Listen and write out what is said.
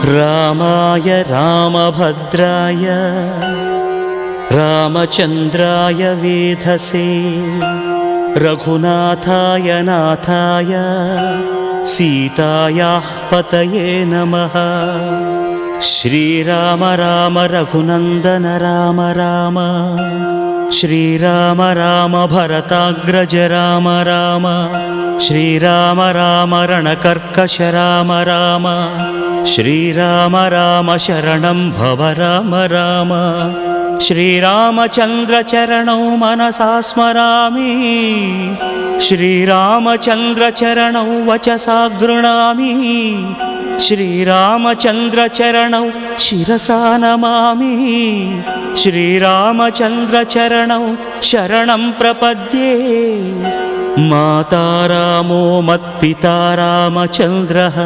रामाय रामभद्राय रामचन्द्राय वेधसे रघुनाथाय नाथाय सीतायाः पतये नमः। श्रीराम राम रघुनन्दन राम राम श्रीराम राम भरताग्रज राम राम श्रीराम राम रणकर्कश राम राम श्रीराम राम शरणं भव राम राम। श्रीरामचन्द्र चरणौ मनसा स्मरामि श्रीरामचन्द्र चरणौ वचसा गृह्णामि श्रीरामचन्द्र चरणौ शिरसा नमामि श्रीरामचन्द्र चरणौ शरणं प्रपद्ये। माता रामो मत्पिता रामचन्द्रः